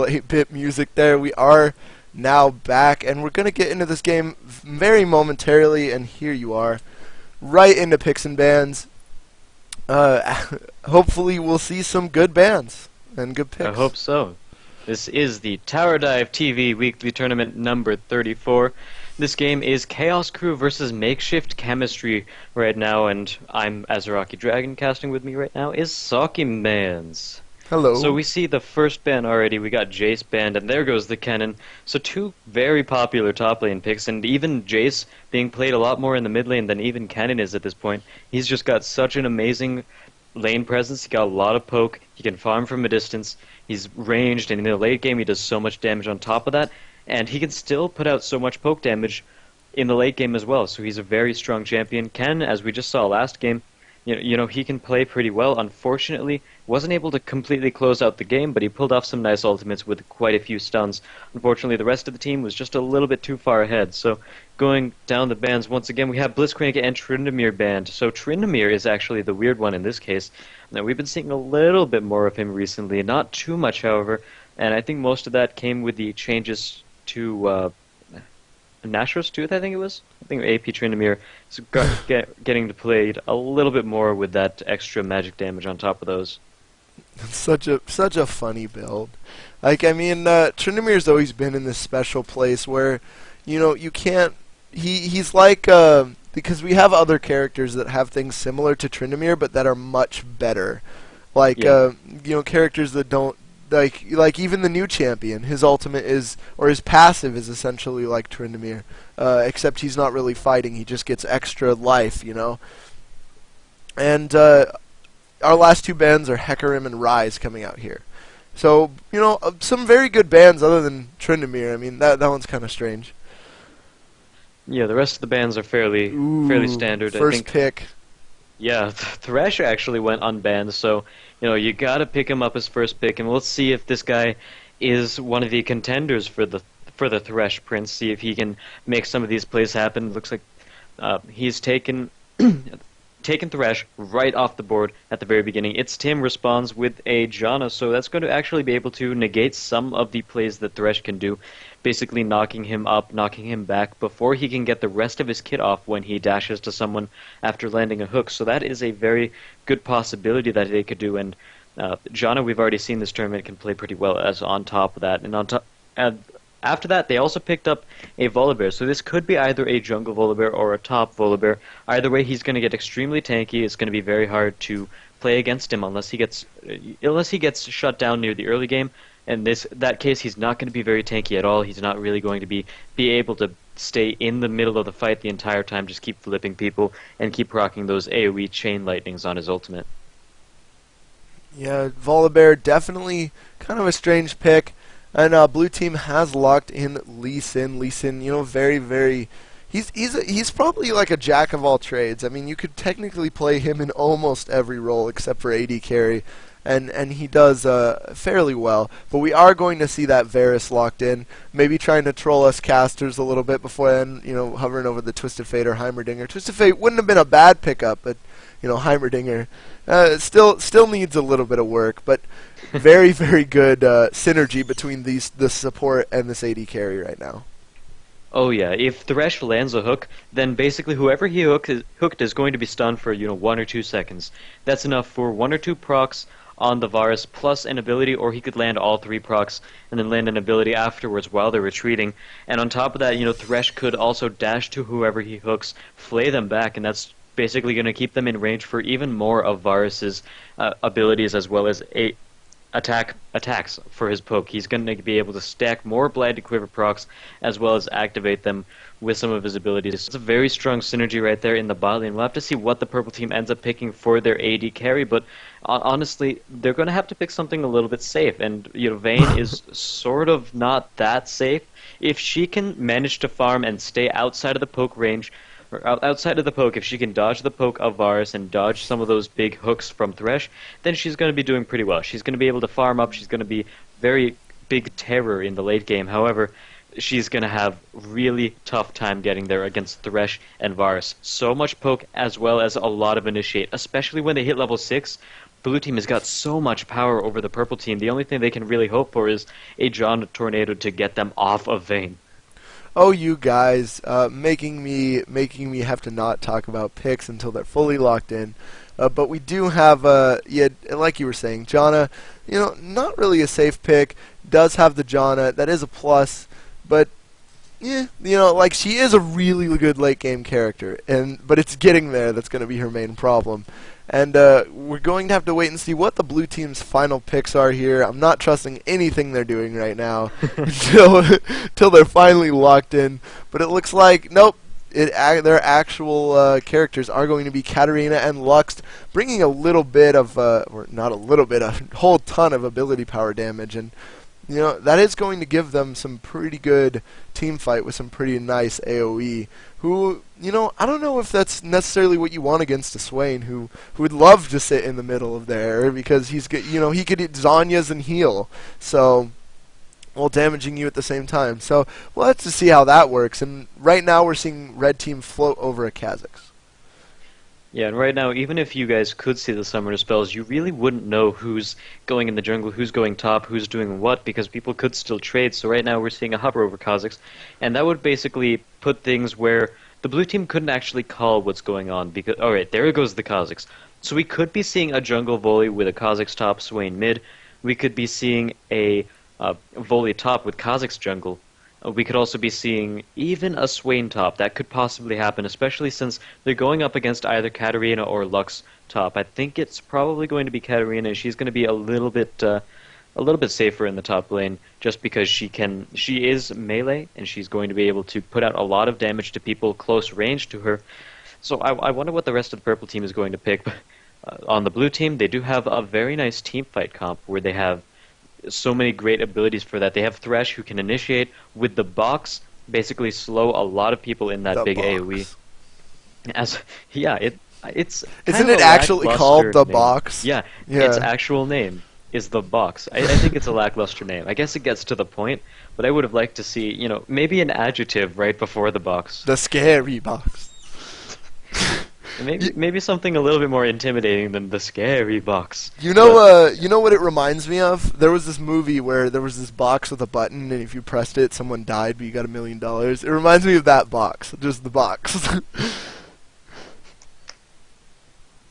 little 8-bit music there. We are now back, and we're going to get into this game very momentarily, and here you are, right into picks and bans. Hopefully we'll see some good bans and good picks. I hope so. This is the TowerDiveTV Weekly Tournament number 34. This game is Chaos Crew versus Makeshift Chemistry right now, and I'm Azaraki Dragon. Casting with me right now is Sakimans. Hello. So we see the first ban already. We got Jace banned, and there goes the Kennen. So two very popular top lane picks, and even Jace being played a lot more in the mid lane than even Kennen is at this point. He's just got such an amazing lane presence. He got a lot of poke. He can farm from a distance. He's ranged, and in the late game he does so much damage on top of that, and he can still put out so much poke damage in the late game as well. So he's a very strong champion. Ken, as we just saw last game, you know, he can play pretty well. Unfortunately, wasn't able to completely close out the game, but he pulled off some nice ultimates with quite a few stuns. Unfortunately, the rest of the team was just a little bit too far ahead. So going down the bans, once again, we have Blitzcrank and Tryndamere banned. So Tryndamere is actually the weird one in this case. Now, we've been seeing a little bit more of him recently, not too much, however, and I think most of that came with the changes to Nashor's Tooth, I think it was. I think AP Tryndamere is getting to play a little bit more with that extra magic damage on top of those. Such a funny build. Like, I mean, Tryndamere's always been in this special place where, you know, you can't. He's like because we have other characters that have things similar to Tryndamere, but that are much better. Like, Yeah. you know, characters that don't. Like even the new champion, his ultimate is, or his passive is essentially like Tryndamere, except he's not really fighting, he just gets extra life, you know. And our last two bans are Hecarim and Rise coming out here. So, you know, some very good bans other than Tryndamere. I mean, that one's kind of strange. Yeah, the rest of the bans are fairly standard. First I think, pick. yeah, Thrasher actually went unbanned, so you know you gotta pick him up as first pick, and let's see if this guy is one of the contenders for the Thresh Prince. See if he can make some of these plays happen. Looks like he's taken Thresh right off the board at the very beginning. It's Tim responds with a Janna, so that's going to actually be able to negate some of the plays that Thresh can do, basically knocking him up, knocking him back before he can get the rest of his kit off when he dashes to someone after landing a hook. So that is a very good possibility that they could do, and Janna, we've already seen this tournament, can play pretty well as on top of that. And after that, they also picked up a Volibear, so this could be either a jungle Volibear or a top Volibear. Either way, he's going to get extremely tanky. It's going to be very hard to play against him unless he gets shut down near the early game. In that case, he's not going to be very tanky at all. He's not really going to be able to stay in the middle of the fight the entire time, just keep flipping people and keep rocking those AoE chain lightnings on his ultimate. Yeah, Volibear, definitely kind of a strange pick. And blue team has locked in Lee Sin. Lee Sin, you know, very, very. He's probably like a jack of all trades. I mean, you could technically play him in almost every role except for AD carry, and he does fairly well. But we are going to see that Varus locked in, maybe trying to troll us casters a little bit before then. You know, hovering over the Twisted Fate or Heimerdinger. Twisted Fate wouldn't have been a bad pickup, but you know, Heimerdinger still needs a little bit of work, but very, very good synergy between the support and this AD carry right now. Oh yeah, if Thresh lands a hook, then basically whoever he hooked is going to be stunned for 1 or 2 seconds. That's enough for 1 or 2 procs on the Varus plus an ability, or he could land all 3 procs and then land an ability afterwards while they're retreating. And on top of that, Thresh could also dash to whoever he hooks, flay them back, and that's basically going to keep them in range for even more of Varus's abilities, as well as attacks for his poke. He's going to be able to stack more Blighted Quiver procs as well as activate them with some of his abilities. It's a very strong synergy right there in the bot lane. We'll have to see what the purple team ends up picking for their AD carry, but honestly, they're going to have to pick something a little bit safe, and Vayne is sort of not that safe. If she can manage to farm and stay outside of the poke range, or outside of the poke, if she can dodge the poke of Varus and dodge some of those big hooks from Thresh, then she's going to be doing pretty well. She's going to be able to farm up. She's going to be very big terror in the late game. However, she's going to have really tough time getting there against Thresh and Varus. So much poke as well as a lot of initiate, especially when they hit level 6. blue team has got so much power over the purple team. The only thing they can really hope for is a John Tornado to get them off of Vayne. Oh, you guys, making me have to not talk about picks until they're fully locked in. But we do have, yeah, like you were saying, Janna. Not really a safe pick. Does have the Janna. That is a plus, but yeah, like she is a really good late game character, but it's getting there that's going to be her main problem. And we're going to have to wait and see what the blue team's final picks are here. I'm not trusting anything they're doing right now until they're finally locked in. But it looks like nope. Their actual characters are going to be Katarina and Lux, bringing a little bit of, or not a little bit, a whole ton of ability power damage, and that is going to give them some pretty good team fight with some pretty nice AoE. Who, I don't know if that's necessarily what you want against a Swain who would love to sit in the middle of there because he could hit Zhonya's and heal, so while damaging you at the same time. So we'll have to see how that works. And right now we're seeing red team float over a Kha'Zix. Yeah, and right now, even if you guys could see the summoner spells, you really wouldn't know who's going in the jungle, who's going top, who's doing what, because people could still trade. So right now we're seeing a hover over Kha'Zix, and that would basically put things where the blue team couldn't actually call what's going on, because, alright, there goes the Kha'Zix. So we could be seeing a jungle volley with a Kha'Zix top, Swain mid. We could be seeing a volley top with Kha'Zix jungle. We could also be seeing even a Swain top. That could possibly happen, especially since they're going up against either Katarina or Lux top. I think it's probably going to be Katarina. She's going to be a little bit safer in the top lane, just because she is melee, and she's going to be able to put out a lot of damage to people close range to her. So I wonder what the rest of the purple team is going to pick. On the blue team, they do have a very nice team fight comp where they have so many great abilities for that. They have Thresh, who can initiate with the box, basically slow a lot of people in that The big box. AoE. It's kind Isn't of it a actually called lackluster the name. box? Yeah, its Yeah. actual name is the box. I think it's a lackluster name. I guess it gets to the point, but I would have liked to see, maybe an adjective right before the box. The scary box. Maybe something a little bit more intimidating than the scary box. You know what it reminds me of? There was this movie where there was this box with a button, and if you pressed it, someone died, but you got $1 million. It reminds me of that box, just the box.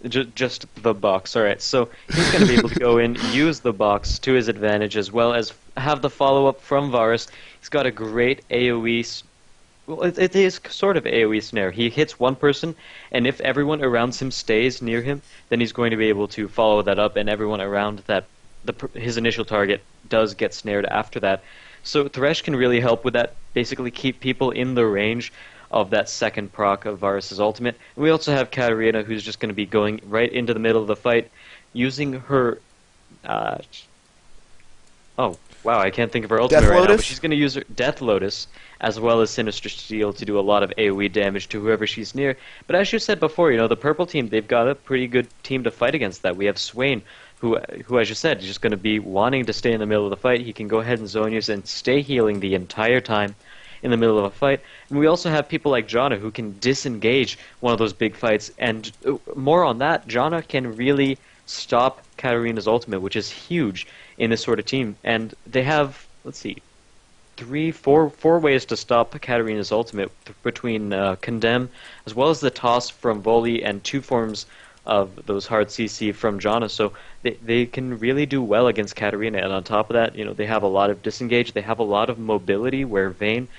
Just the box. Alright, so he's going to be able to go in, use the box to his advantage, as well as have the follow-up from Varus. He's got a great AoE. Well, it is sort of AoE snare. He hits one person, and if everyone around him stays near him, then he's going to be able to follow that up, and everyone around his initial target does get snared after that. So Thresh can really help with that, basically keep people in the range of that second proc of Varus' ultimate. And we also have Katarina, who's just going to be going right into the middle of the fight, using her... oh, wow, I can't think of her ultimate Death right now, Lotus? but she's going to use her Death Lotus as well as Sinister Steel to do a lot of AoE damage to whoever she's near. But as you said before, the purple team, they've got a pretty good team to fight against that. We have Swain, who as you said, is just going to be wanting to stay in the middle of the fight. He can go ahead and zone use and stay healing the entire time in the middle of a fight. And we also have people like Janna, who can disengage one of those big fights. And more on that, Janna can really stop Katarina's ultimate, which is huge in this sort of team. And they have, let's see, four ways to stop Katarina's ultimate between Condemn, as well as the toss from Volley, and 2 forms of those hard CC from Janna. So they can really do well against Katarina. And on top of that, they have a lot of disengage. They have a lot of mobility, where Vayne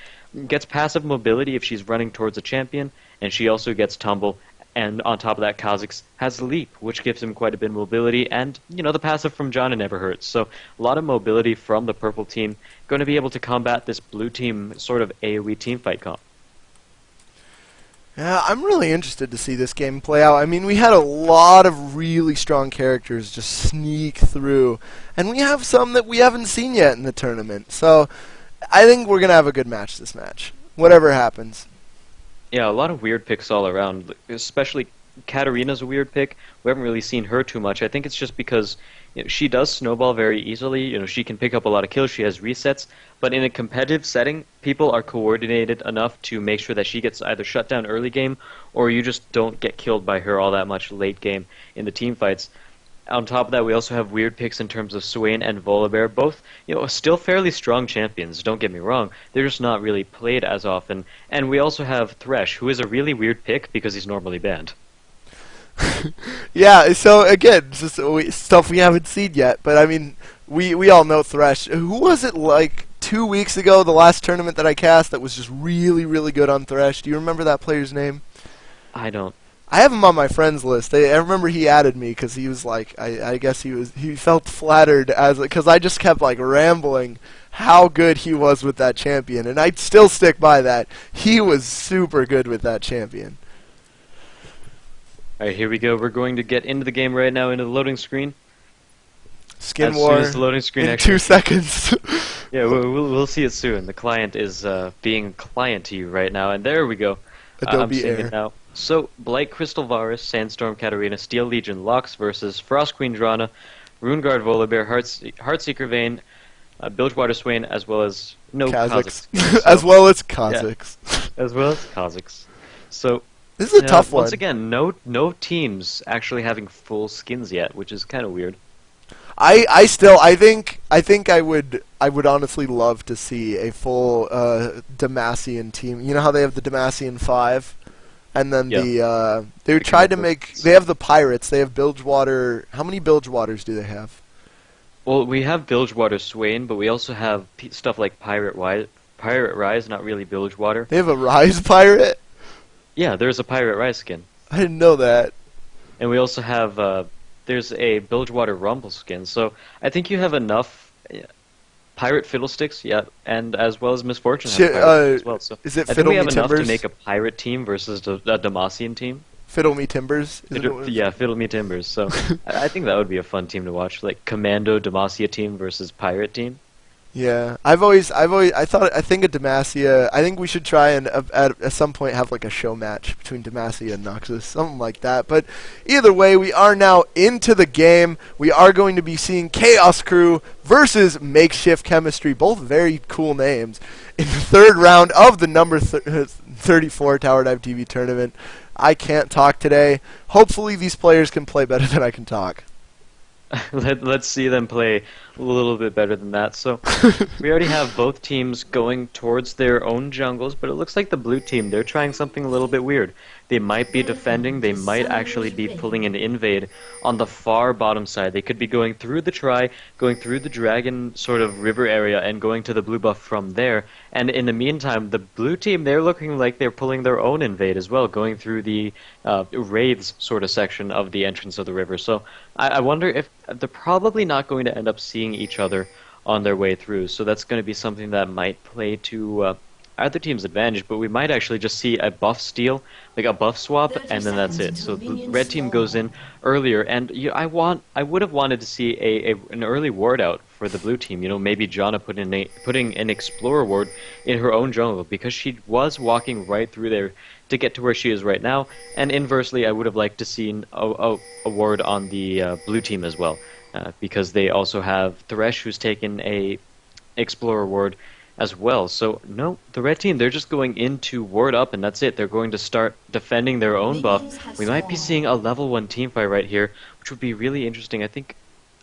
gets passive mobility if she's running towards a champion, and she also gets tumble. And on top of that, Kha'Zix has Leap, which gives him quite a bit of mobility, and, the passive from Janna never hurts. So a lot of mobility from the purple team, going to be able to combat this blue team sort of AoE team fight comp. Yeah, I'm really interested to see this game play out. I mean, we had a lot of really strong characters just sneak through, and we have some that we haven't seen yet in the tournament. So I think we're going to have a good match this match, whatever happens. Yeah, a lot of weird picks all around, especially Katarina's a weird pick. We haven't really seen her too much. I think it's just because she does snowball very easily. She can pick up a lot of kills. She has resets. But in a competitive setting, people are coordinated enough to make sure that she gets either shut down early game, or you just don't get killed by her all that much late game in the team fights. On top of that, we also have weird picks in terms of Swain and Volibear, both, still fairly strong champions, don't get me wrong. They're just not really played as often. And we also have Thresh, who is a really weird pick because he's normally banned. Yeah, so again, just stuff we haven't seen yet. But I mean, we all know Thresh. Who was it like 2 weeks ago, the last tournament that I cast that was just really, really good on Thresh? Do you remember that player's name? I don't. I have him on my friends list. I remember he added me because he was like, I guess he felt flattered as because I just kept like rambling how good he was with that champion, and I still stick by that. He was super good with that champion. Alright, here we go. We're going to get into the game right now, into the loading screen. Skin As War soon as the loading screen in actually... 2 seconds. Yeah, we'll see it soon. The client is being client to you right now, and there we go. I'm Adobe seeing Air. it now. So, Blight Crystal Varus, Sandstorm Katarina, Steel Legion Lux versus Frost Queen Drana, Runeguard Volibear, Heartseeker Vayne, Bilgewater Swain, as well as Kazakhs. Kazakhs. As well as Kazakhs. As well as Kazakhs. So, This is a tough one. once again, no teams actually having full skins yet, which is kind of weird. I think I would honestly love to see a full Demacian team. You know how they have the Demacian 5? And then Yeah. they tried to make, they have the pirates, they have Bilgewater. How many Bilgewaters do they have? Well, we have Bilgewater Swain, but we also have stuff like Pirate Rise, not really Bilgewater. They have a Rise pirate? Yeah, there's a Pirate Rise skin. I didn't know that. And we also have, there's a Bilgewater Rumble skin. So I think you have enough Pirate Fiddlesticks, yeah, and as well as Misfortune has pirates as well. So Is it I think Fiddle we Me have enough to Timbers? make a pirate team versus a Demacian team. Fiddle Me Timbers? Is it what it is? Yeah, Fiddle Me Timbers. So I think that would be a fun team to watch, like Commando Demacia team versus Pirate team. Yeah, I think a Demacia. I think we should try and at some point have like a show match between Demacia and Noxus, something like that. But either way, we are now into the game. We are going to be seeing Chaos Crew versus Makeshift Chemistry, both very cool names, in the third round of the number 34 Tower Dive TV tournament. I can't talk today. Hopefully, these players can play better than I can talk. Let's see them play a little bit better than that. So we already have both teams going towards their own jungles, but it looks like the blue team, they're trying something a little bit weird. They might be defending, they might actually be pulling an invade on the far bottom side. They could be going through the Tri, going through the Dragon sort of river area, and going to the blue buff from there. And in the meantime, the blue team, they're looking like they're pulling their own invade as well, going through the raids sort of section of the entrance of the river. So I wonder if they're probably not going to end up seeing each other on their way through. So that's going to be something that might play to either team's advantage, but we might actually just see a buff steal, like a buff swap, and then that's it. So the red team goes in earlier, and I would have wanted to see an early ward out for the blue team. Maybe Jana putting an explorer ward in her own jungle, because she was walking right through there to get to where she is right now. And inversely, I would have liked to see a ward on the blue team as well, because they also have Thresh, who's taken a explorer ward as well. So no, the red team, they're just going in to ward up, and that's it. They're going to start defending their own buff. We might be seeing a level 1 team fight right here, which would be really interesting. I think,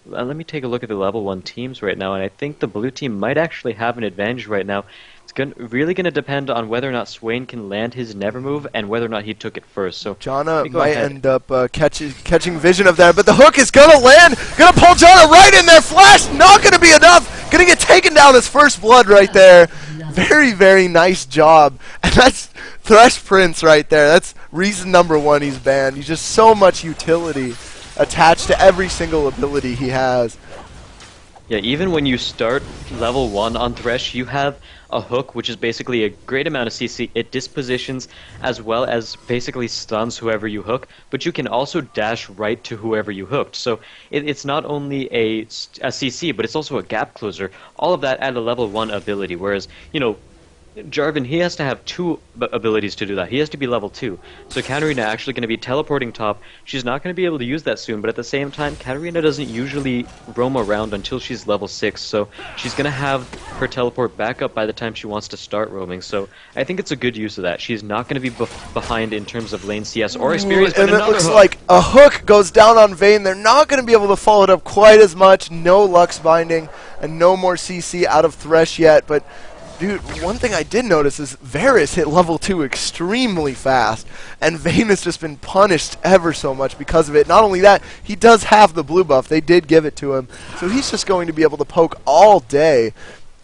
let me take a look at the level 1 teams right now, and I think the blue team might actually have an advantage right now. It's really going to depend on whether or not Swain can land his never move, and whether or not he took it first. So Jana might end up catching vision of that, but the hook is gonna land, gonna pull Jana right in there. Flash not gonna be enough. Gonna get taken down as first blood right there. Very, very nice job, and that's Thresh Prince right there. That's reason number 1 he's banned. He's just so much utility attached to every single ability he has. yeah, even when you start level 1 on Thresh, you have a hook, which is basically a great amount of CC. It dispositions as well as basically stuns whoever you hook, but you can also dash right to whoever you hooked. So it's not only a CC, but it's also a gap closer. All of that at a level 1 ability, whereas, Jarvan, he has to have two abilities to do that. He has to be level 2. So Katarina actually going to be teleporting top. She's not going to be able to use that soon, but at the same time, Katarina doesn't usually roam around until she's level 6, so she's going to have her teleport back up by the time she wants to start roaming. So I think it's a good use of that. She's not going to be behind in terms of lane CS or experience, but And it another looks hook. like a hook goes down on Vayne. They're not going to be able to follow it up quite as much. No Lux binding and no more CC out of Thresh yet, but dude, one thing I did notice is Varus hit level 2 extremely fast, and Vayne has just been punished ever so much because of it. Not only that, he does have the blue buff. They did give it to him, so he's just going to be able to poke all day.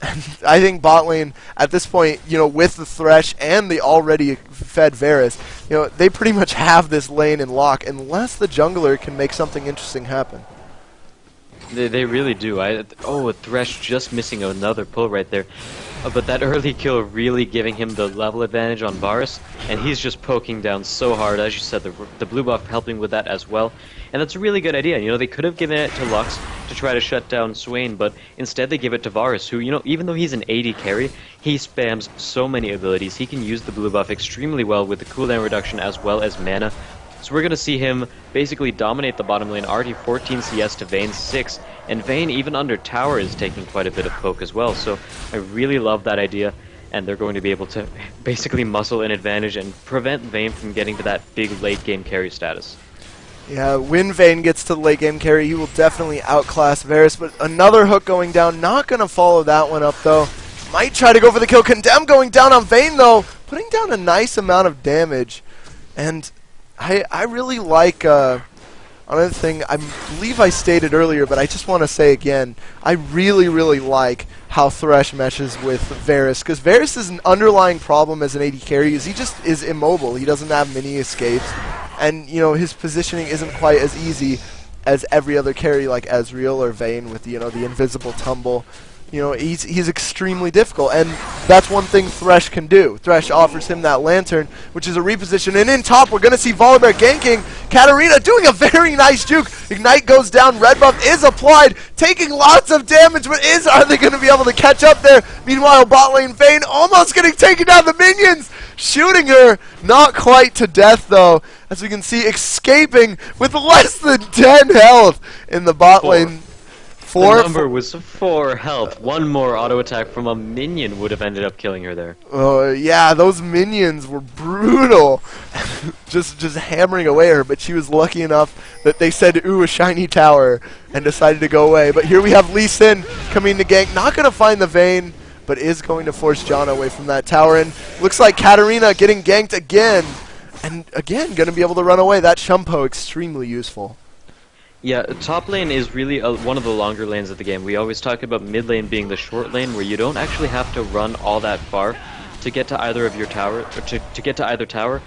And I think bot lane, at this point, you know, with the Thresh and the already fed Varus, you know, they pretty much have this lane in lock, unless the jungler can make something interesting happen. They really do. Oh, Thresh just missing another pull right there. But that early kill really giving him the level advantage on Varus, and he's just poking down so hard. As you said, the blue buff helping with that as well. And that's a really good idea. You know, they could have given it to Lux to try to shut down Swain, but instead they give it to Varus, who, you know, even though he's an AD carry, he spams so many abilities. He can use the blue buff extremely well with the cooldown reduction as well as mana. So we're going to see him basically dominate the bottom lane, already 14 CS to Vayne's 6, and Vayne, even under tower, is taking quite a bit of poke as well. So I really love that idea, and they're going to be able to basically muscle an advantage and prevent Vayne from getting to that big late game carry status. Yeah, when Vayne gets to the late game carry, he will definitely outclass Varus, but another hook going down, not going to follow that one up though. Might try to go for the kill. Condemn going down on Vayne though, putting down a nice amount of damage. And I really like, another thing, I believe I stated earlier, but I just want to say again, I really, really like how Thresh meshes with Varus, because Varus is an underlying problem as an AD carry, is he just is immobile. He doesn't have many escapes, and you know, his positioning isn't quite as easy as every other carry like Ezreal or Vayne with, you know, the invisible tumble. You know, he's extremely difficult, and that's one thing Thresh can do. Thresh offers him that lantern, which is a reposition, and in top we're going to see Volibear ganking. Katarina doing a very nice juke. Ignite goes down, red buff is applied, taking lots of damage, but are they going to be able to catch up there? Meanwhile, bot lane Vayne almost getting taken down, the minions shooting her, not quite to death though, as we can see escaping with less than 10 health in the bot lane. The number was 4 health. One more auto attack from a minion would have ended up killing her there. Oh yeah, those minions were brutal. just hammering away at her, but she was lucky enough that they said, ooh, a shiny tower, and decided to go away. But here we have Lee Sin coming to gank, not going to find the Vayne, but is going to force Janna away from that tower. And looks like Katarina getting ganked again, and again going to be able to run away. That Shumpo extremely useful. Yeah, top lane is really one of the longer lanes of the game. We always talk about mid lane being the short lane, where you don't actually have to run all that far to get to either of your tower, or to get to either tower.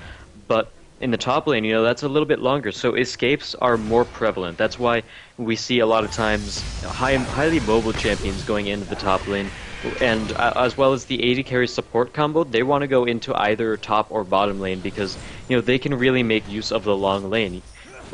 But in the top lane, you know, that's a little bit longer, so escapes are more prevalent. That's why we see a lot of times highly mobile champions going into the top lane, and as well as the AD carry support combo, they want to go into either top or bottom lane because, you know, they can really make use of the long lane.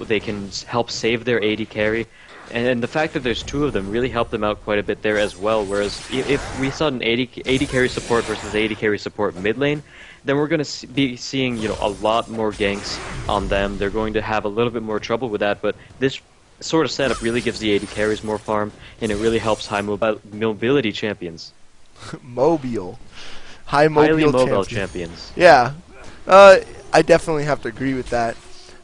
They can help save their AD carry, and the fact that there's 2 of them really helped them out quite a bit there as well. Whereas if we saw an AD carry support versus AD carry support mid lane, then we're going to be seeing, you know, a lot more ganks on them. They're going to have a little bit more trouble with that, but this sort of setup really gives the AD carries more farm, and it really helps high mobility champions. Mobile. Highly mobile champions. Yeah. I definitely have to agree with that.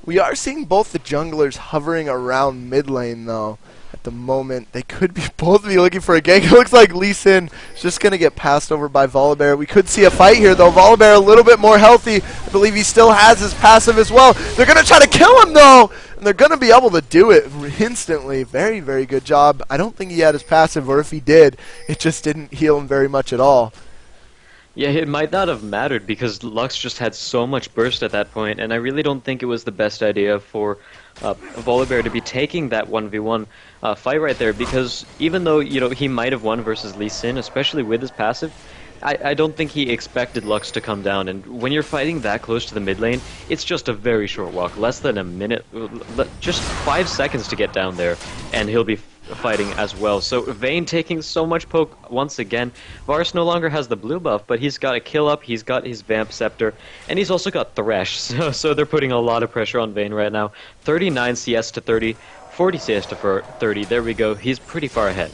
We are seeing both the junglers hovering around mid lane, though, at the moment. They could be both be looking for a gank. It looks like Lee Sin is just going to get passed over by Volibear. We could see a fight here, though. Volibear a little bit more healthy. I believe he still has his passive as well. They're going to try to kill him, though, and they're going to be able to do it instantly. Very, very good job. I don't think he had his passive, or if he did, it just didn't heal him very much at all. Yeah, it might not have mattered because Lux just had so much burst at that point, and I really don't think it was the best idea for Volibear to be taking that 1v1 fight right there, because even though, you know, he might have won versus Lee Sin, especially with his passive, I don't think he expected Lux to come down, and when you're fighting that close to the mid lane, it's just a very short walk, less than a minute, just 5 seconds to get down there, and he'll be fighting as well. So Vayne taking so much poke once again. Varus no longer has the blue buff, but he's got a kill up, he's got his Vamp Scepter, and he's also got Thresh. So they're putting a lot of pressure on Vayne right now. 39 CS to 30, 40 CS to 30. There we go. He's pretty far ahead.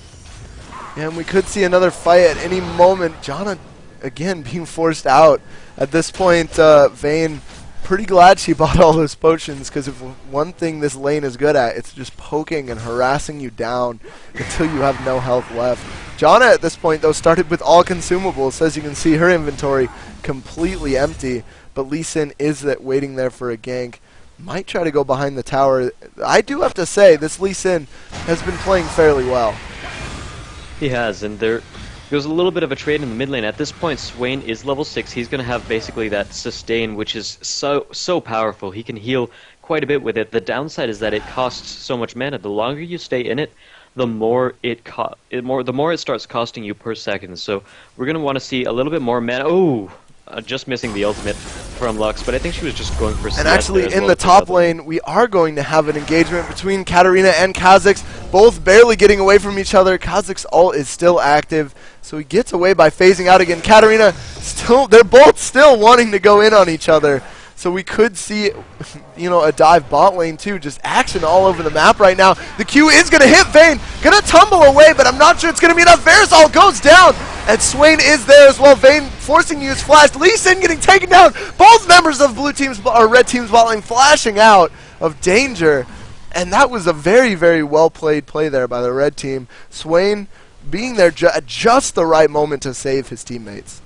Yeah, and we could see another fight at any moment. Janna, again, being forced out. At this point, Vayne, pretty glad she bought all those potions, because if one thing this lane is good at, it's just poking and harassing you down until you have no health left. Janna at this point, though, started with all consumables. As you can see, her inventory completely empty, but Lee Sin is waiting there for a gank. Might try to go behind the tower. I do have to say, this Lee Sin has been playing fairly well. He has, and there goes a little bit of a trade in the mid lane. At this point, Swain is level 6. He's going to have basically that sustain, which is so powerful. He can heal quite a bit with it. The downside is that it costs so much mana. The longer you stay in it, the more it starts costing you per second. So we're going to want to see a little bit more mana. Oh, just missing the ultimate from Lux, but I think she was just going for CS. And actually, in the top lane, we are going to have an engagement between Katarina and Kha'Zix, both barely getting away from each other. Kha'Zix ult is still active, so he gets away by phasing out again. Katarina, they're both still wanting to go in on each other. So we could see, a dive bot lane too. Just action all over the map right now. The Q is going to hit Vayne. Going to tumble away, but I'm not sure it's going to be enough. Versal goes down, and Swain is there as well. Vayne forcing to use flash. Lee Sin getting taken down. Both members of blue team's or red team's bot lane flashing out of danger. And that was a very, very well played play there by the red team. Swain being there at just the right moment to save his teammates.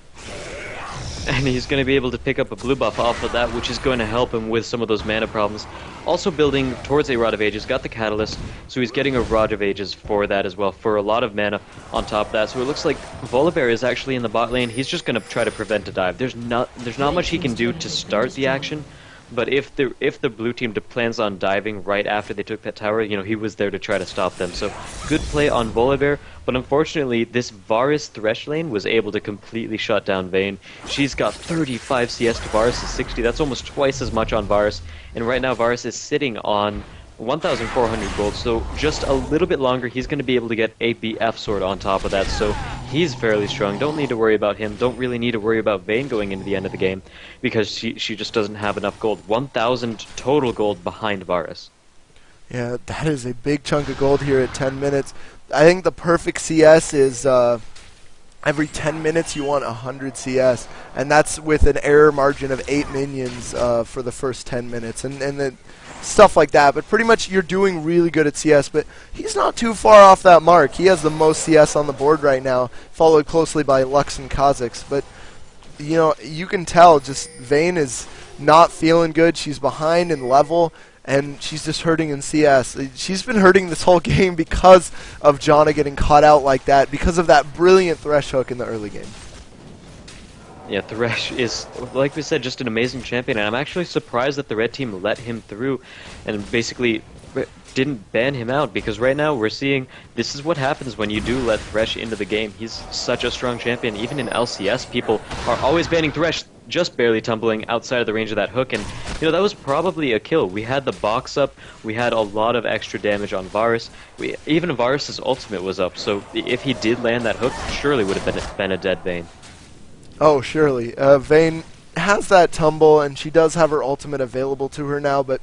And he's going to be able to pick up a blue buff off of that, which is going to help him with some of those mana problems. Also building towards a Rod of Ages, got the Catalyst, so he's getting a Rod of Ages for that as well, for a lot of mana on top of that. So it looks like Volibear is actually in the bot lane. He's just going to try to prevent a dive. There's not much he can do to start the action, but if the blue team plans on diving right after they took that tower, he was there to try to stop them. So good play on Volibear, but unfortunately this Varus Thresh lane was able to completely shut down Vayne. She's got 35 CS to Varus' 60. That's almost twice as much on Varus, and right now Varus is sitting on 1,400 gold, so just a little bit longer he's going to be able to get a BF sword on top of that, so he's fairly strong. Don't need to worry about him. Don't really need to worry about Vayne going into the end of the game, because she just doesn't have enough gold. 1,000 total gold behind Varus. Yeah, that is a big chunk of gold here at 10 minutes. I think the perfect CS is every 10 minutes you want 100 CS, and that's with an error margin of 8 minions for the first 10 minutes. And then stuff like that, but pretty much you're doing really good at CS, but he's not too far off that mark. He has the most CS on the board right now, followed closely by Lux and Kha'Zix, but you can tell just Vayne is not feeling good. She's behind in level, and she's just hurting in CS. She's been hurting this whole game because of Janna getting caught out like that, because of that brilliant Thresh hook in the early game. Yeah, Thresh is, like we said, just an amazing champion, and I'm actually surprised that the red team let him through and basically didn't ban him out, because right now we're seeing this is what happens when you do let Thresh into the game. He's such a strong champion. Even in LCS, people are always banning Thresh, just barely tumbling outside of the range of that hook, and that was probably a kill. We had the box up, we had a lot of extra damage on Varus. Even Varus' ultimate was up, so if he did land that hook, surely would have been a dead Vayne. Oh, surely. Vayne has that tumble, and she does have her ultimate available to her now, but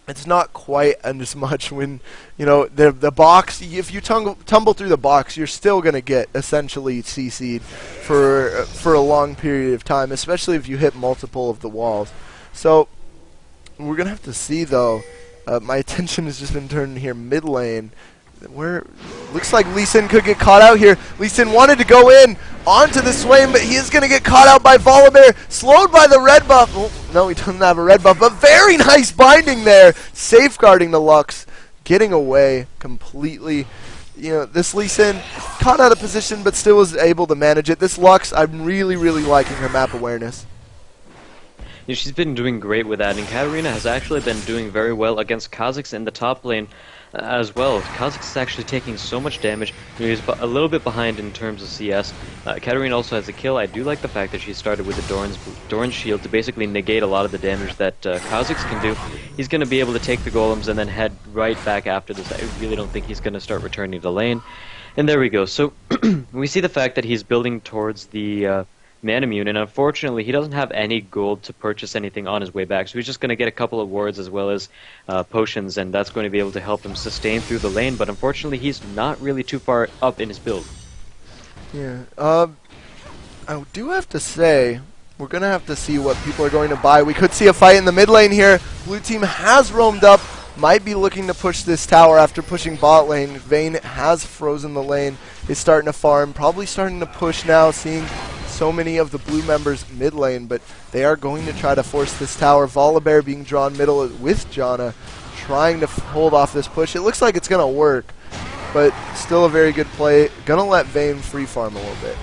it's not quite as much when, the box, if you tumble through the box, you're still going to get essentially CC'd for a long period of time, especially if you hit multiple of the walls. So we're going to have to see, though. My attention has just been turned here mid lane, where looks like Lee Sin could get caught out here. Lee Sin wanted to go in onto the Swain, but he is going to get caught out by Volibear, slowed by the red buff. Oh, no, he doesn't have a red buff, but very nice binding there, safeguarding the Lux, getting away completely. This Lee Sin caught out of position, but still was able to manage it. This Lux, I'm really, really liking her map awareness. She's been doing great with that, and Katarina has actually been doing very well against Kha'Zix in the top lane as well. Kha'Zix is actually taking so much damage. He's a little bit behind in terms of CS. Katarina also has a kill. I do like the fact that she started with the Doran's shield to basically negate a lot of the damage that Kha'Zix can do. he's going to be able to take the golems and then head right back after this. I really don't think he's going to start returning to lane. And there we go. So we see the fact that he's building towards the Manamune, and unfortunately he doesn't have any gold to purchase anything on his way back, so he's just going to get a couple of wards as well as potions, and that's going to be able to help him sustain through the lane, but unfortunately he's not really too far up in his build. Yeah, I do have to say, we're going to have to see what people are going to buy. We could see a fight in the mid lane here. Blue team has roamed up, might be looking to push this tower after pushing bot lane. Vayne has frozen the lane, is starting to farm, probably starting to push now, seeing so many of the blue members mid lane, but they are going to try to force this tower. Volibear being drawn middle with Janna, trying to hold off this push. It looks like it's going to work, but still a very good play. Gonna let Vayne free farm a little bit.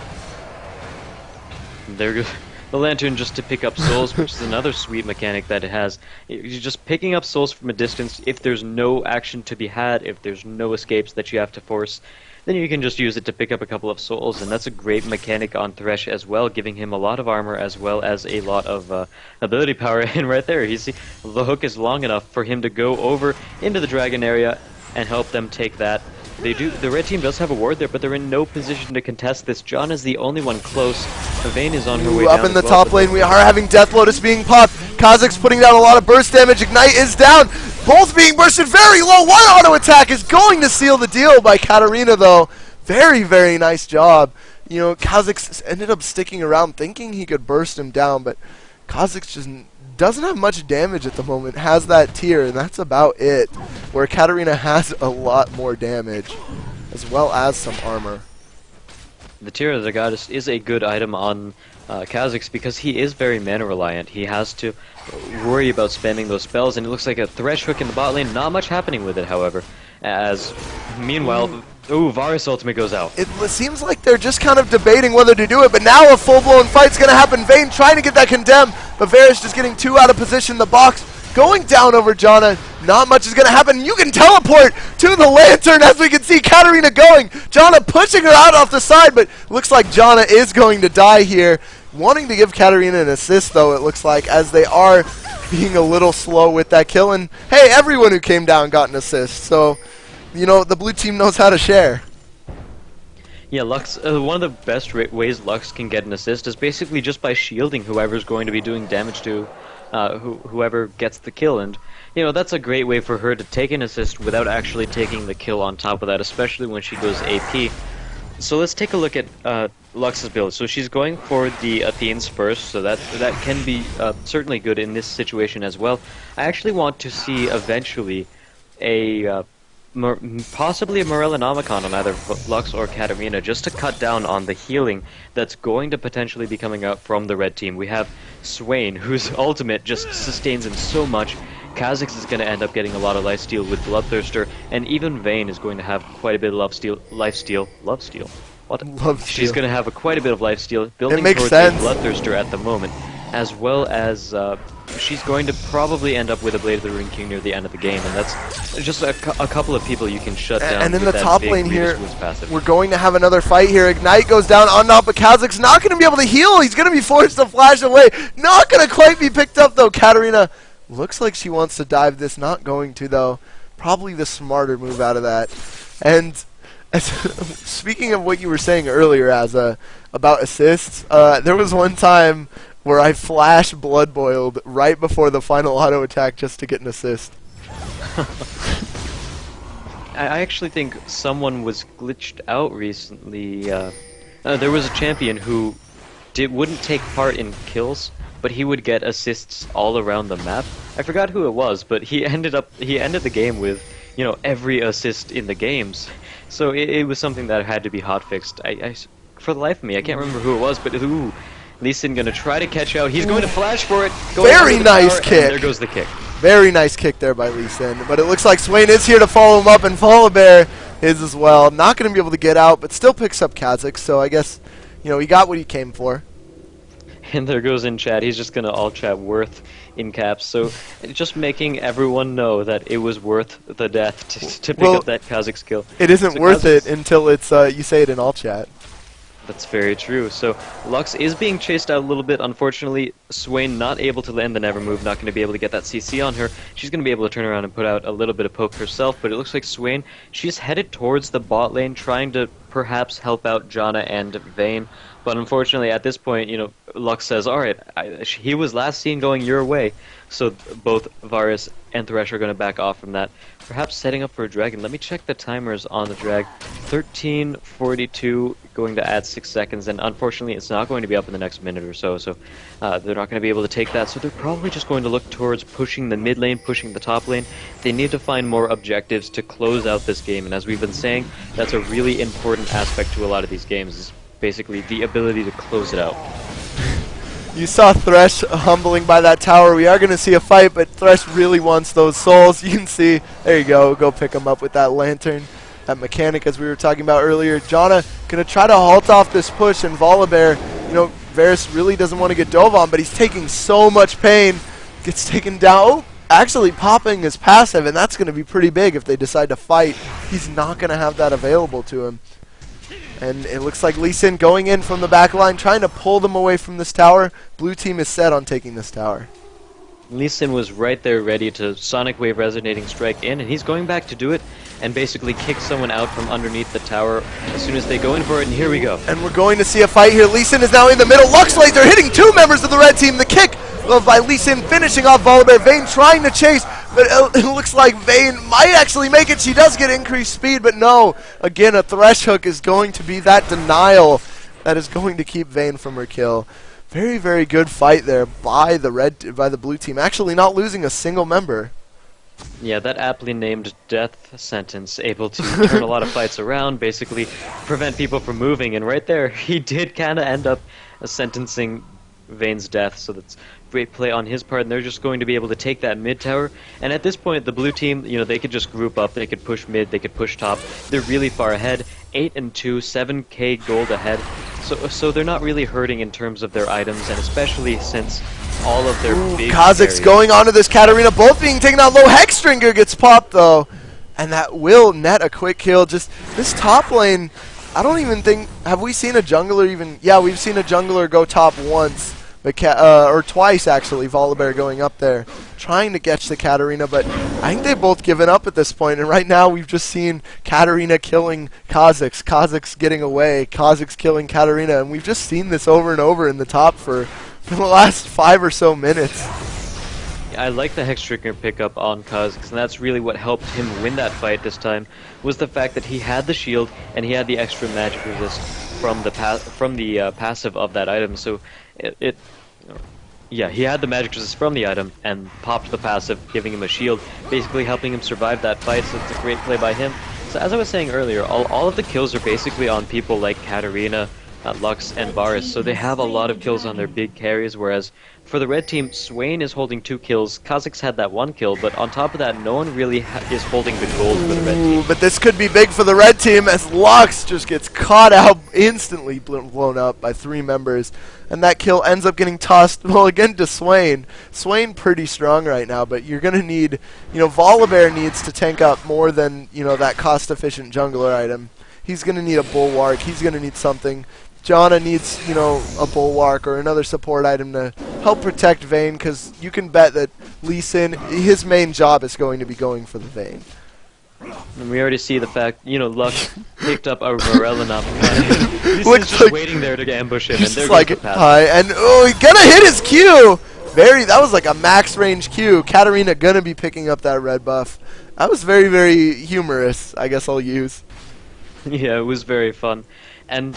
There goes the Lantern just to pick up souls, which is another sweet mechanic that it has. You're just picking up souls from a distance. If there's no action to be had, if there's no escapes that you have to force, then you can just use it to pick up a couple of souls, and that's a great mechanic on Thresh as well, giving him a lot of armor as well as a lot of ability power. And right there, you see the hook is long enough for him to go over into the dragon area and help them take that. They do. The red team does have a ward there, but they're in no position to contest this. John is the only one close. Vayne is on her way down up in the as well, top lane. We are having Death Lotus being popped. Kha'Zix's putting down a lot of burst damage. Ignite is down. Both being bursted very low. One auto attack is going to seal the deal by Katarina, though. Very, very nice job. You know, Kha'Zix ended up sticking around thinking he could burst him down, but Kha'Zix just doesn't have much damage at the moment. Has that tier, and that's about it. Where Katarina has a lot more damage, as well as some armor. The Tear of the Goddess is a good item on Kha'Zix because he is very mana reliant. He has to worry about spamming those spells, and it looks like a Thresh hook in the bot lane. Not much happening with it, however. As meanwhile, Varus ultimate goes out. It seems like they're just kind of debating whether to do it, but now a full-blown fight's going to happen. Vayne trying to get that condemn, but Varus just getting too out of position. The box going down over Janna. Not much is going to happen. You can teleport to the Lantern, as we can see Katarina going. Janna pushing her out off the side, but looks like Janna is going to die here. Wanting to give Katarina an assist, though, it looks like, as they are being a little slow with that kill. And, hey, everyone who came down got an assist, so, you know, the blue team knows how to share. Yeah, Lux. One of the best ways Lux can get an assist is basically just by shielding whoever's going to be doing damage to whoever gets the kill, and you know that's a great way for her to take an assist without actually taking the kill on top of that, especially when she goes AP. So let's take a look at Lux's build. So she's going for the Athenes first, so that can be certainly good in this situation as well. I actually want to see eventually a possibly a Morellonomicon on either Lux or Katarina, just to cut down on the healing that's going to potentially be coming out from the red team. We have Swain, whose ultimate just sustains him so much. Kha'Zix is going to end up getting a lot of lifesteal with Bloodthirster, and even Vayne is going to have quite a bit of lifesteal. What? She's going to have quite a bit of lifesteal, building towards a Bloodthirster at the moment, as well as she's going to probably end up with a Blade of the Ruined King near the end of the game, and that's just a couple of people you can shut down. And in the top lane here, passive. We're going to have another fight here. Ignite goes down on top, but Kha'Zix's not going to be able to heal. He's going to be forced to flash away. Not going to quite be picked up, though. Katarina looks like she wants to dive this. Not going to, though. Probably the smarter move out of that. And speaking of what you were saying earlier, about assists, there was one time where I flash Blood Boiled right before the final auto attack just to get an assist. I actually think someone was glitched out recently. There was a champion who wouldn't take part in kills, but he would get assists all around the map. I forgot who it was, but he ended the game with, you know, every assist in the games. So it was something that had to be hotfixed. For the life of me, I can't remember who it was, but ooh. Lee Sin gonna try to catch out. He's going to flash for it. Very nice kick. There goes the kick. Very nice kick there by Lee Sin. But it looks like Swain is here to follow him up, and Volibear is as well. Not going to be able to get out, but still picks up Kha'Zix. So I guess, you know, he got what he came for. And there goes in chat. He's just gonna all chat worth in caps. So just making everyone know that it was worth the death to pick up that Kha'Zix kill. It isn't worth it until it's you say it in all chat. That's very true. So Lux is being chased out a little bit. Unfortunately, Swain not able to land the Never Move, not going to be able to get that CC on her. She's going to be able to turn around and put out a little bit of poke herself, but it looks like Swain, she's headed towards the bot lane, trying to perhaps help out Janna and Vayne. But unfortunately, at this point, Lux says, alright, he was last seen going your way. So both Varus and Thresh are going to back off from that. Perhaps setting up for a dragon. Let me check the timers on the drag. 13:42, going to add 6 seconds, and unfortunately it's not going to be up in the next minute or so, so they're not going to be able to take that, so they're probably just going to look towards pushing the mid lane, pushing the top lane. They need to find more objectives to close out this game, and as we've been saying, that's a really important aspect to a lot of these games, is basically the ability to close it out. You saw Thresh humbling by that tower. We are going to see a fight, but Thresh really wants those souls. You can see, there you go pick him up with that lantern, that mechanic as we were talking about earlier. Janna going to try to halt off this push, and Volibear, Varus really doesn't want to get dove on, but he's taking so much pain. Gets taken down. Oh, actually popping his passive, and that's going to be pretty big if they decide to fight. He's not going to have that available to him. And it looks like Lee Sin going in from the back line, trying to pull them away from this tower. Blue team is set on taking this tower. Lee Sin was right there ready to Sonic Wave Resonating Strike in, and he's going back to do it and basically kick someone out from underneath the tower as soon as they go in for it, and here we go. And we're going to see a fight here. Lee Sin is now in the middle. Lux Laser hitting 2 members of the red team. The kick by Lee Sin finishing off Volibear. Vayne trying to chase, but it looks like Vayne might actually make it. She does get increased speed, but no. Again, a Thresh hook is going to be that denial that is going to keep Vayne from her kill. Very, very good fight there by the blue team, actually not losing a single member. Yeah, that aptly named death sentence, able to turn a lot of fights around, basically prevent people from moving, and right there, he did kind of end up sentencing Vayne's death, so that's great play on his part, and they're just going to be able to take that mid tower. And at this point, the blue team, they could just group up, they could push mid, they could push top. They're really far ahead, 8 and 2, 7k gold ahead. So they're not really hurting in terms of their items, and especially since all of their big Kha'Zix going onto this Katarina, both being taken out low. Hexstringer gets popped though, and that will net a quick kill. Just this top lane, I don't even think, have we seen a jungler even? Yeah, we've seen a jungler go top once, but or twice actually. Volibear going up there, trying to catch the Katarina, but I think they've both given up at this point. And right now we've just seen Katarina killing Kha'Zix, Kha'Zix getting away, Kha'Zix killing Katarina, and we've just seen this over and over in the top for the last 5 or so minutes. I like the Hexstringer pickup on Kha'Zix, and that's really what helped him win that fight this time, was the fact that he had the shield and he had the extra magic resist from the passive of that item. So he had the magic resist from the item and popped the passive, giving him a shield, basically helping him survive that fight. So it's a great play by him. So as I was saying earlier, all of the kills are basically on people like Katarina, Lux, and Varus, so they have a lot of kills on their big carries, whereas for the red team, Swain is holding 2 kills, Kha'Zix had that 1 kill, but on top of that, no one really is holding the gold for the red team. But this could be big for the red team as Lux just gets caught out, instantly blown up by 3 members, and that kill ends up getting tossed, well, again to Swain. Swain pretty strong right now, but you're going to need, Volibear needs to tank up more than, that cost-efficient jungler item. He's going to need a bulwark, he's going to need something. Janna needs, a bulwark or another support item to help protect Vayne, because you can bet that Lee Sin, his main job is going to be going for the Vayne. And we already see the fact, Lux picked up a Morella He's just like waiting there to ambush him, and just there like goes the pass. hi, and he's gonna hit his Q. That was like a max range Q. Katarina gonna be picking up that red buff. That was very, very humorous. I guess I'll use. Yeah, it was very fun. And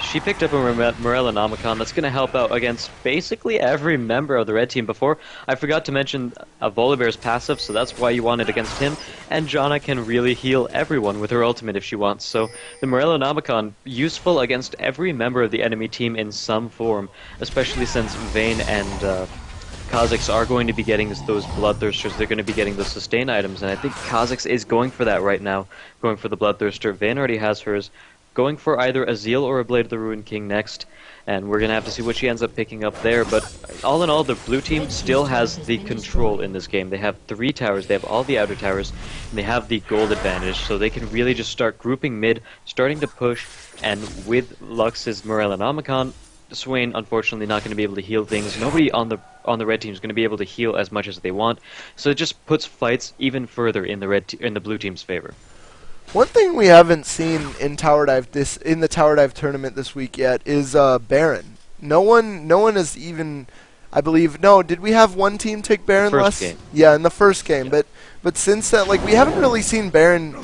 she picked up a Morellonomicon that's going to help out against basically every member of the red team. Before, I forgot to mention Volibear's passive, so that's why you want it against him. And Janna can really heal everyone with her ultimate if she wants. So the Morellonomicon, useful against every member of the enemy team in some form, especially since Vayne and Kha'Zix are going to be getting those Bloodthirsters. They're going to be getting those sustain items, and I think Kha'Zix is going for that right now, going for the Bloodthirster. Vayne already has hers, going for either a Zeal or a Blade of the Ruined King next, and we're going to have to see what she ends up picking up there. But all in all, the blue team still has the control in this game. They have 3 towers, they have all the outer towers, and they have the gold advantage, so they can really just start grouping mid, starting to push, and with Lux's Morellonomicon, Swain unfortunately not going to be able to heal things. Nobody on the red team is going to be able to heal as much as they want, so it just puts fights even further in the blue team's favor. One thing we haven't seen in the Tower Dive tournament this week yet is Baron. No one has even, I believe. No, did we have one team take Baron First game. Yeah, in the first game. Yeah. But since that, like, we haven't really seen Baron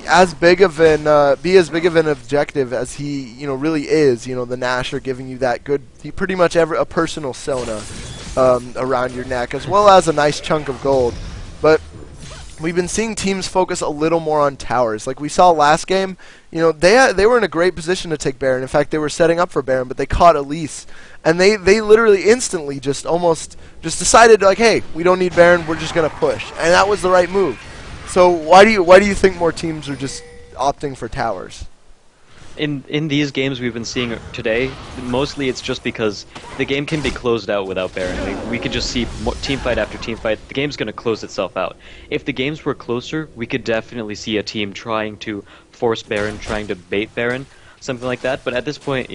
as big of an objective as he really is. The Nasher giving you that good, pretty much a personal Sona around your neck, as well as a nice chunk of gold. But we've been seeing teams focus a little more on towers. Like we saw last game, they were in a great position to take Baron. In fact, they were setting up for Baron, but they caught Elise, and they literally instantly just decided, like, hey, we don't need Baron, we're just gonna push, and that was the right move. So why do you think more teams are just opting for towers? In these games we've been seeing today, mostly it's just because the game can be closed out without Baron. We could just see team fight after team fight. The game's going to close itself out. If the games were closer, we could definitely see a team trying to force Baron, trying to bait Baron, something like that. But at this point,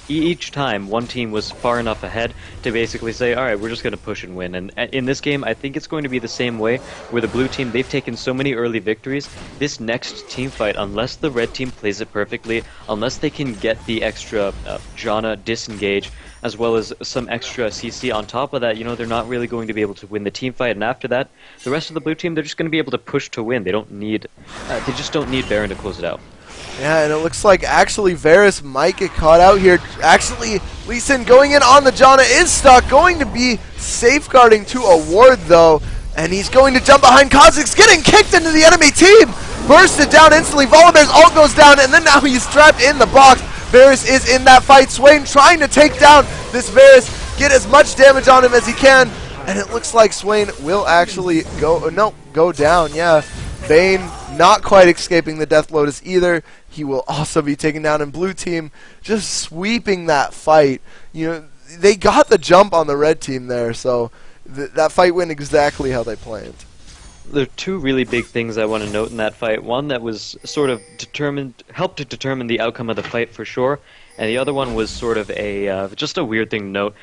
each time one team was far enough ahead to basically say, alright, we're just going to push and win. And in this game, I think it's going to be the same way, where the blue team, they've taken so many early victories. This next team fight, unless the red team plays it perfectly, unless they can get the extra Janna disengage, as well as some extra CC on top of that, they're not really going to be able to win the team fight. And after that, the rest of the blue team, they're just going to be able to push to win. They just don't need Baron to close it out. Yeah, and it looks like actually Varus might get caught out here. Actually, Lee Sin going in on the Janna is stuck, going to be safeguarding to a ward though, and he's going to jump behind Kha'Zix, getting kicked into the enemy team! Bursted down instantly, Volibear's ult goes down, and then now he's trapped in the box. Varus is in that fight, Swain trying to take down this Varus, get as much damage on him as he can, and it looks like Swain will actually go down, yeah. Vayne not quite escaping the Death Lotus either. He will also be taken down, in blue team just sweeping that fight. They got the jump on the red team there, so that fight went exactly how they planned. There are 2 really big things I want to note in that fight. One that was sort of helped to determine the outcome of the fight for sure, and the other one was sort of just a weird thing to note.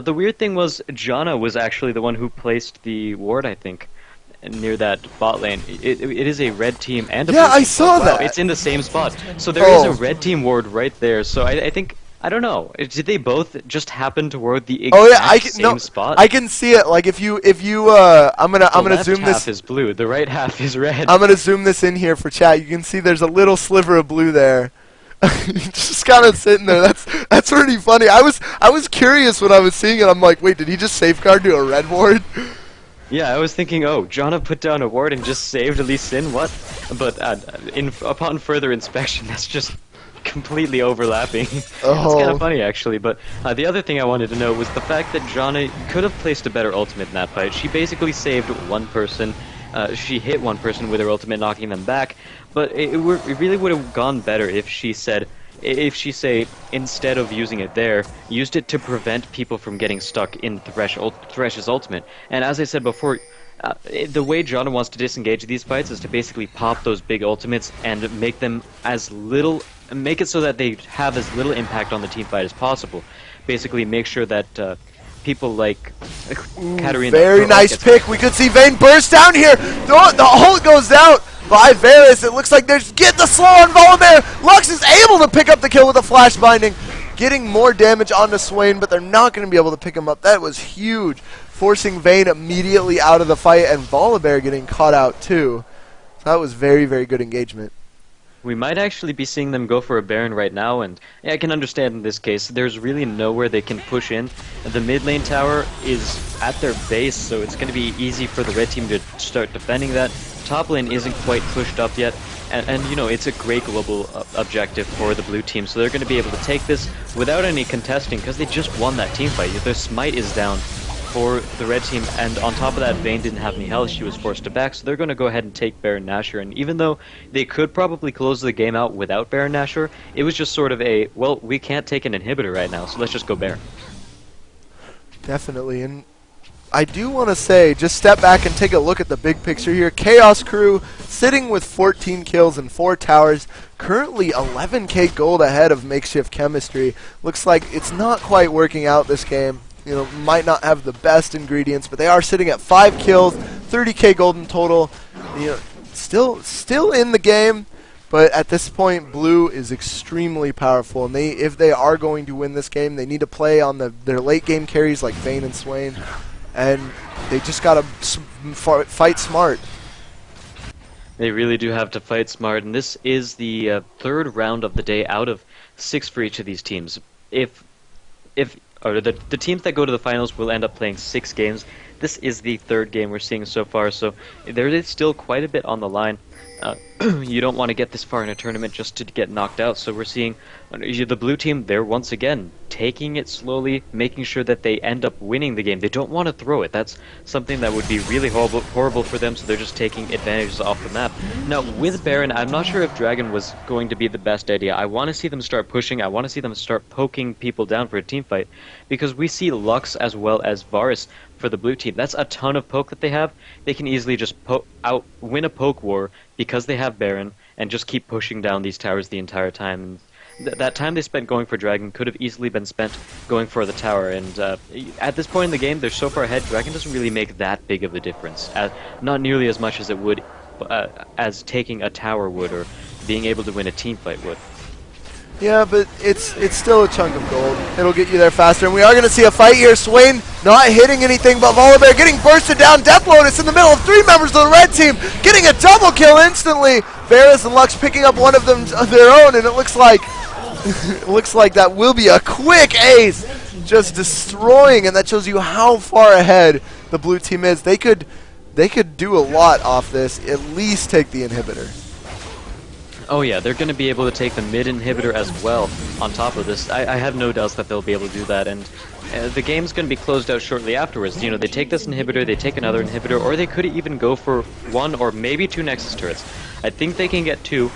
The weird thing was Janna was actually the one who placed the ward, I think, near that bot lane. It is a red team and a blue team. I saw that. It's in the same spot. So there is a red team ward right there. So I think, I don't know. Did they both just happen to ward the exact same spot? I can see it. Like if you I'm gonna zoom this. The left half is blue. The right half is red. I'm gonna zoom this in here for chat. You can see there's a little sliver of blue there. Just kind of sitting there. That's pretty funny. I was curious when I was seeing it. I'm like, wait, did he just safeguard to a red ward? Yeah, I was thinking, oh, Janna put down a ward and just saved Lee Sin, what? But upon further inspection, that's just completely overlapping. Oh. It's kind of funny, actually. But the other thing I wanted to know was the fact that Janna could have placed a better ultimate in that fight. She basically saved one person. She hit one person with her ultimate, knocking them back. But it really would have gone better if she said, instead of using it there, used it to prevent people from getting stuck in Thresh's ultimate. And as I said before, the way Janna wants to disengage these fights is to basically pop those big ultimates and make it so that they have as little impact on the team fight as possible. Basically make sure that people like Katarina... Very nice pick. We could see Vayne burst down here. The ult goes out by Varus. It looks like there's get the slow on Volibear. Lux is able to pick up the kill with a flash binding, getting more damage onto Swain, but they're not going to be able to pick him up. That was huge, forcing Vayne immediately out of the fight, and Volibear getting caught out too. So that was very, very good engagement. We might actually be seeing them go for a Baron right now, and yeah, I can understand in this case. There's really nowhere they can push in. The mid lane tower is at their base, so it's going to be easy for the red team to start defending that. Top lane isn't quite pushed up yet, and it's a great global objective for the blue team, so they're going to be able to take this without any contesting, because they just won that team fight. Their smite is down. for the red team, and on top of that, Vayne didn't have any health. She was forced to back, so they're going to go ahead and take Baron Nashor. And even though they could probably close the game out without Baron Nashor, it was just sort of a, well, we can't take an inhibitor right now, so let's just go Baron. Definitely, and I do want to say, just step back and take a look at the big picture here. Khaos crew sitting with 14 kills and 4 towers, currently 11k gold ahead of Makeshift Chemistry. Looks like it's not quite working out this game. You know, might not have the best ingredients, but they are sitting at 5 kills, 30k gold in total. You know, still in the game, but at this point, Blue is extremely powerful, and if they are going to win this game, they need to play on their late game carries like Vayne and Swain. And they just gotta fight smart. They really do have to fight smart, and this is the third round of the day out of 6 for each of these teams. Or the teams that go to the finals will end up playing 6 games. This is the third game we're seeing so far, so there is still quite a bit on the line. You don't want to get this far in a tournament just to get knocked out, so we're seeing the blue team, they're once again taking it slowly, making sure that they end up winning the game. They don't want to throw it. That's something that would be really horrible for them, so they're just taking advantages off the map. Now, with Baron, I'm not sure if Dragon was going to be the best idea. I want to see them start pushing. I want to see them start poking people down for a team fight, because we see Lux as well as Varus for the blue team. That's a ton of poke that they have. They can easily just win a poke war because they have Baron and just keep pushing down these towers the entire time. And that time they spent going for Dragon could have easily been spent going for the tower. And at this point in the game, they're so far ahead, Dragon doesn't really make that big of a difference. Not nearly as much as it would as taking a tower would, or being able to win a team fight would. Yeah, but it's still a chunk of gold. It'll get you there faster, and we are going to see a fight here. Swain not hitting anything, but Volibear getting bursted down. Death Lotus in the middle of 3 members of the red team, getting a double kill instantly. Varus and Lux picking up one of them of their own, and it looks like that will be a quick ace, just destroying, and that shows you how far ahead the blue team is. They could do a lot off this, at least take the inhibitor. Oh yeah, they're going to be able to take the mid inhibitor as well on top of this. I have no doubts that they'll be able to do that, and the game's going to be closed out shortly afterwards. You know, they take this inhibitor, they take another inhibitor, or they could even go for 1 or maybe 2 Nexus turrets. I think they can get 2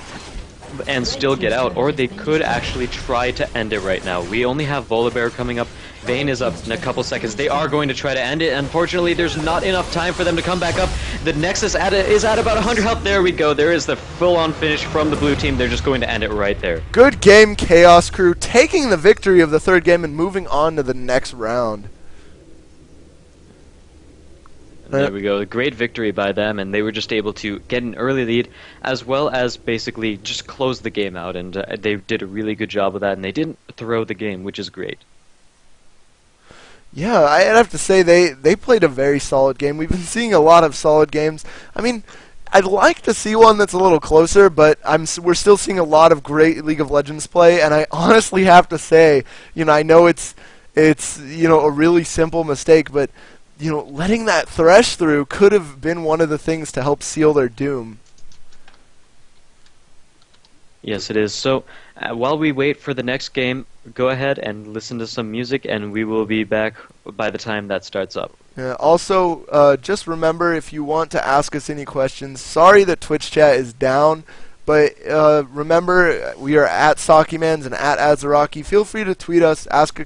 and still get out, or they could actually try to end it right now. We only have Volibear coming up. Vayne is up in a couple seconds. They are going to try to end it. Unfortunately, there's not enough time for them to come back up. The Nexus is at about 100 health. There we go. There is the full-on finish from the blue team. They're just going to end it right there. Good game, Khaos crew, taking the victory of the third game and moving on to the next round. There we go. Great victory by them, and they were just able to get an early lead, as well as basically just close the game out, and they did a really good job of that, and they didn't throw the game, which is great. Yeah, I'd have to say they played a very solid game. We've been seeing a lot of solid games. I mean, I'd like to see one that's a little closer, but we're still seeing a lot of great League of Legends play, and I honestly have to say, you know, I know it's you know, a really simple mistake, but you know, letting that Thresh through could have been one of the things to help seal their doom. Yes, it is. So, while we wait for the next game, go ahead and listen to some music, and we will be back by the time that starts up. Also, just remember, if you want to ask us any questions, sorry that Twitch chat is down, but remember, we are at Sakimans and at Azaraki. Feel free to tweet us, ask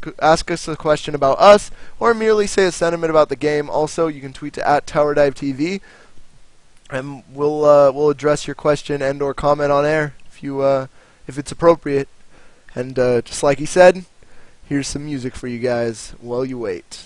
us a question about us, or merely say a sentiment about the game. Also, you can tweet to at TowerDiveTV, and we'll address your question and or comment on air if it's appropriate. And just like he said, here's some music for you guys while you wait.